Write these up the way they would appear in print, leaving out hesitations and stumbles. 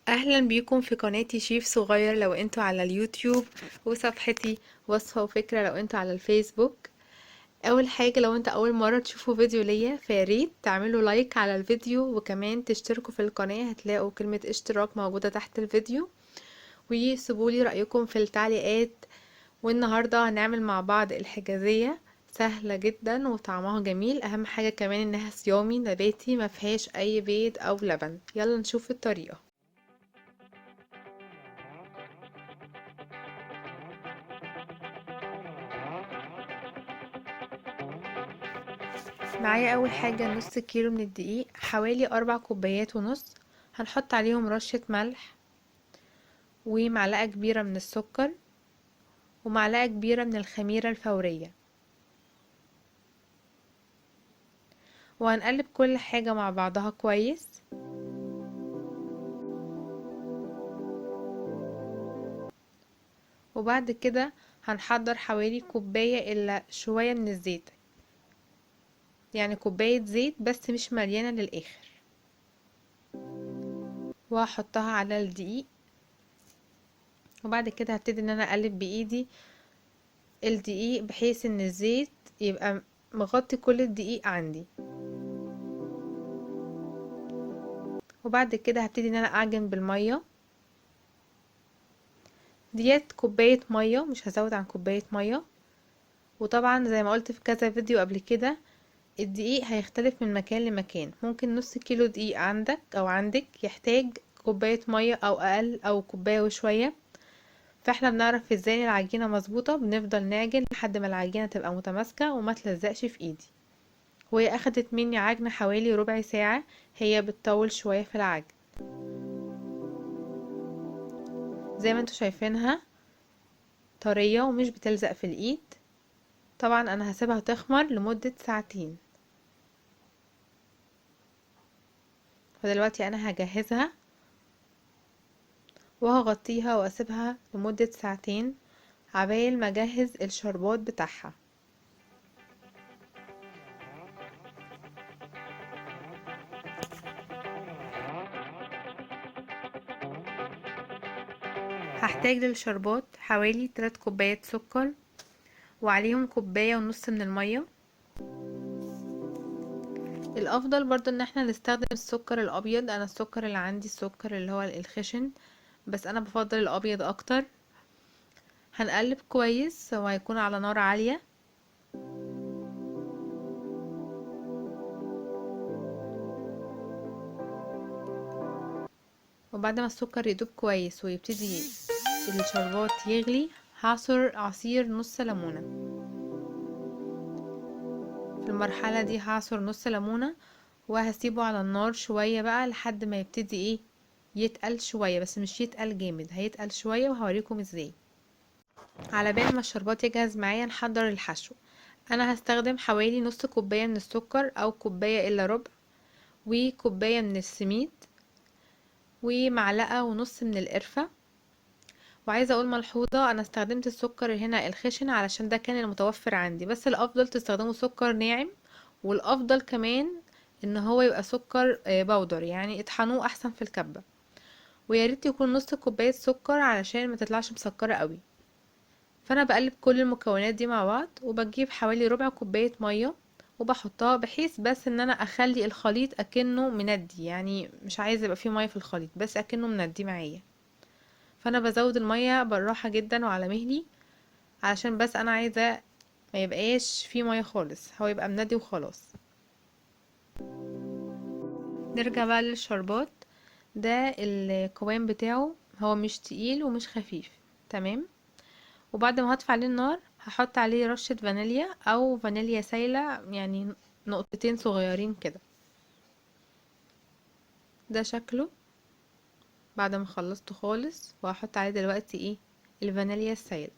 اهلا بيكم في قناتي شيف صغير لو انتوا على اليوتيوب، وصفحتي وصفة وفكرة لو انتوا على الفيسبوك. اول حاجة، لو انت اول مرة تشوفوا فيديو ليا فياريت تعملوا لايك على الفيديو، وكمان تشتركوا في القناة. هتلاقوا كلمة اشتراك موجودة تحت الفيديو، وسيبولي رأيكم في التعليقات. والنهاردة هنعمل مع بعض الحجازية، سهلة جدا وطعمها جميل. اهم حاجة كمان انها صيامي نباتي، مفيهاش اي بيض او لبن. يلا نشوف الطريقة. معايا اول حاجة نص كيلو من الدقيق، حوالي 4 كوبايات ونص. هنحط عليهم رشة ملح، ومعلقة كبيرة من السكر، ومعلقة كبيرة من الخميرة الفورية. وهنقلب كل حاجة مع بعضها كويس. وبعد كده هنحضر حوالي كوباية الا شوية من الزيت، يعني كوباية زيت بس مش مليانة للآخر، وهحطها على الدقيق. وبعد كده هبتدي ان انا اقلب بايدي الدقيق بحيث ان الزيت يبقى مغطي كل الدقيق عندي. وبعد كده هبتدي ان انا اعجن بالمية. ديت كوباية مية، مش هزود عن كوباية مية. وطبعا زي ما قلت في كذا فيديو قبل كده، الدقيق هيختلف من مكان لمكان. ممكن نص كيلو دقيق عندك او عندك يحتاج كوباية مية او اقل، او كوباية وشوية. فاحنا بنعرف ازاي إن العجينة مظبوطة، بنفضل نعجن لحد ما العجينة تبقى متماسكة وما تلزقش في ايدي. وهي اخدت مني عجن حوالي ربع ساعة، هي بتطول شوية في العجن. زي ما انتوا شايفينها طرية ومش بتلزق في الايد. طبعا انا هسيبها تخمر لمدة ساعتين. فدلوقتي انا هجهزها وهغطيها واسيبها لمدة ساعتين عبال ما اجهز الشربات بتاعها. هحتاج للشربات حوالي 3 كوبايات سكر، وعليهم كوباية ونص من المية. الافضل برضو ان احنا نستخدم السكر الابيض. انا السكر اللي عندي السكر اللي هو الخشن، بس انا بفضل الابيض اكتر. هنقلب كويس وهيكون على نار عالية. وبعد ما السكر يدوب كويس ويبتدي الشربات يغلي، هعصر عصير نص ليمونة. في المرحلة دي هعصر نص ليمونة، وهسيبه على النار شوية بقى لحد ما يبتدي يتقل شوية، بس مش يتقل جامد، هيتقل شوية وهوريكم ازاي. على بال ما الشربات يجهز معايا نحضر الحشو. انا هستخدم حوالي نص كوباية من السكر او كوباية الا ربع، وكوباية من السميد، ومعلقة ونص من القرفة. وعايزة اقول ملحوظة، انا استخدمت السكر هنا الخشن علشان ده كان المتوفر عندي، بس الافضل تستخدموا سكر ناعم. والافضل كمان ان هو يبقى سكر بودر، يعني اطحنوه احسن في الكبة. ويا ريت يكون نص كوباية سكر علشان ما تطلعش مسكرة قوي. فانا بقلب كل المكونات دي مع بعض، وبجيب حوالي ربع كوباية مية وبحطها، بحيث بس ان انا اخلي الخليط اكنه مندي، يعني مش عايزه يبقى فيه ميه في الخليط، بس اكنه مندي معايا. فانا بزود المية بالراحة جدا وعلى مهلي، علشان بس انا عايزة ما يبقاش فيه مية خالص، هو يبقى مندي وخلاص. نرجع بقى للشربات. ده القوام بتاعه، هو مش تقيل ومش خفيف، تمام. وبعد ما هطفي عليه النار هحط عليه رشة فانيليا او فانيليا سايلة، يعني نقطتين صغيرين كده. ده شكله بعد ما خلصته خالص. وهحط عليه دلوقتي الفانيليا السايلة،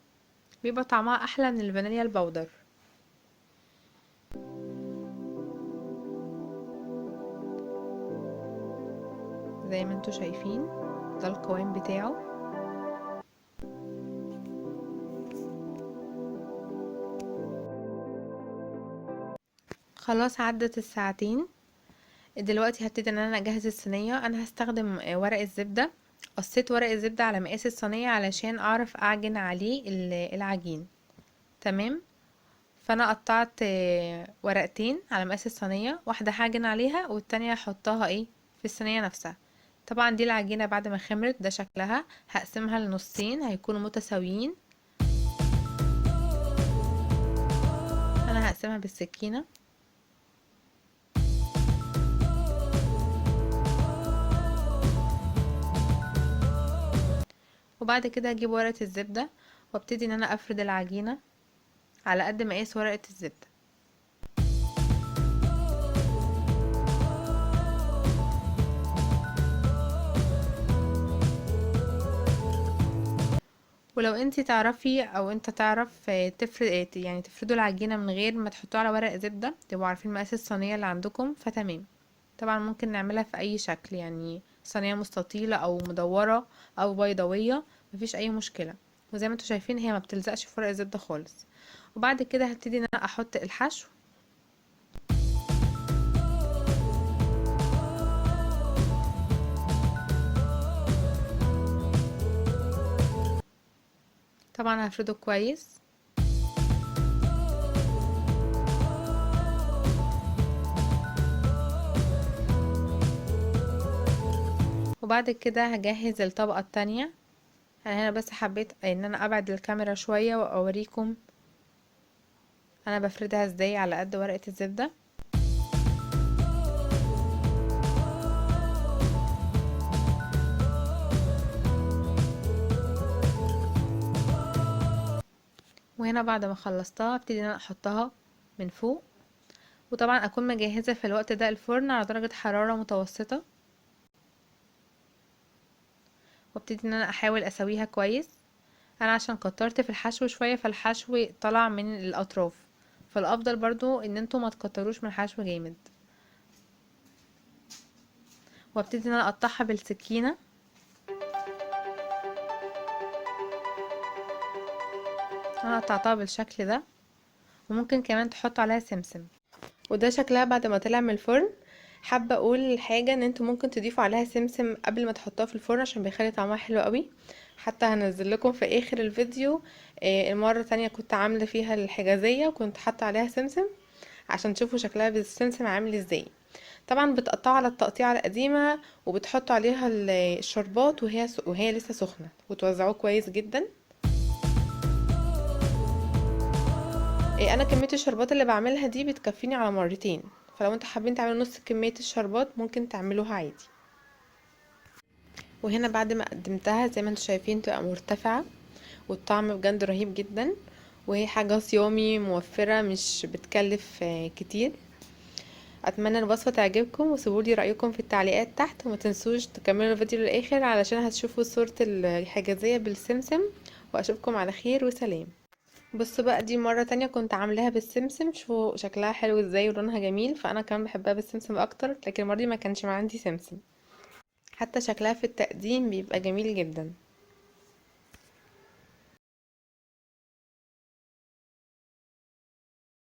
بيبقى طعمها احلى من الفانيليا البودر. زي ما انتوا شايفين ده القوام بتاعه. خلاص عدت الساعتين. دلوقتي هبتدي ان انا اجهز الصينيه. انا هستخدم ورق الزبده. قصيت ورق الزبدة على مقاس الصينية علشان اعرف اعجن عليه العجين. تمام. فانا قطعت ورقتين على مقاس الصينية، واحدة هعجن عليها والتانية هحطها في الصينية نفسها. طبعا دي العجينة بعد ما خمرت، ده شكلها. هقسمها لنصين هيكونوا متساويين. انا هقسمها بالسكينة. وبعد كده هجيب ورقة الزبدة وابتدي ان انا افرد العجينة على قد مقاس ورقة الزبدة. ولو انتي تعرفي او انت تعرف تفرد يعني تفردوا العجينة من غير ما تحطوها على ورق زبدة، تبقوا عارفين مقاس الصينية اللي عندكم، فتمام. طبعا ممكن نعملها في اي شكل، يعني صينية مستطيلة او مدورة او بيضاوية، مفيش اي مشكلة. وزي ما انتوا شايفين هي ما بتلزقش في ورق الزبدة خالص. وبعد كده هبتدي ان انا احط الحشو. طبعا هفرده كويس. وبعد كده هجهز الطبقة التانية. انا هنا بس حبيت ان انا ابعد الكاميرا شوية واوريكم انا بفردها ازاي على قد ورقة الزبدة. وهنا بعد ما خلصتها ابتدي ان انا احطها من فوق. وطبعا اكون مجهزة في الوقت ده الفرن على درجة حرارة متوسطة، وابتدي ان انا احاول اسويها كويس. انا عشان كترت في الحشو شوية فالحشو طلع من الاطراف، فالافضل برضو ان انتوا ما تكتروش من الحشو جامد. وابتدي ان انا اقطعها بالسكينة. انا قطعتها بالشكل ده. وممكن كمان تحطوا عليها سمسم. وده شكلها بعد ما طلع من الفرن. حابه اقول حاجه ان انتوا ممكن تضيفوا عليها سمسم قبل ما تحطوها في الفرن عشان بيخلي طعمها حلو قوي. حتى هنزل لكم في اخر الفيديو المره تانية كنت عامله فيها الحجازيه وكنت حاطه عليها سمسم عشان تشوفوا شكلها بالسمسم عامل ازاي. طبعا بتقطعوا على التقطيعه القديمه وبتحطوا عليها الشربات وهي لسه سخنه وتوزعوه كويس جدا. انا كميه الشربات اللي بعملها دي بتكفيني على مرتين، فلو انتوا حابين تعملوا نص كميه الشربات ممكن تعملوها عادي. وهنا بعد ما قدمتها زي ما انتوا شايفين تبقى مرتفعه والطعم بجد رهيب جدا. وهي حاجه صيامي موفره مش بتكلف كتير. اتمنى الوصفه تعجبكم وسيبولي رايكم في التعليقات تحت، وما تنسوش تكملوا الفيديو للاخر علشان هتشوفوا صوره الحجازيه بالسمسم. واشوفكم على خير وسلام. بصوا بقى دي مرة تانية كنت عاملاها بالسمسم، شوفوا شكلها حلو ازاي ولونها جميل، فانا كمان بحبها بالسمسم اكتر، لكن المرة دي ما كانش عندي سمسم. حتى شكلها في التقديم بيبقى جميل جدا.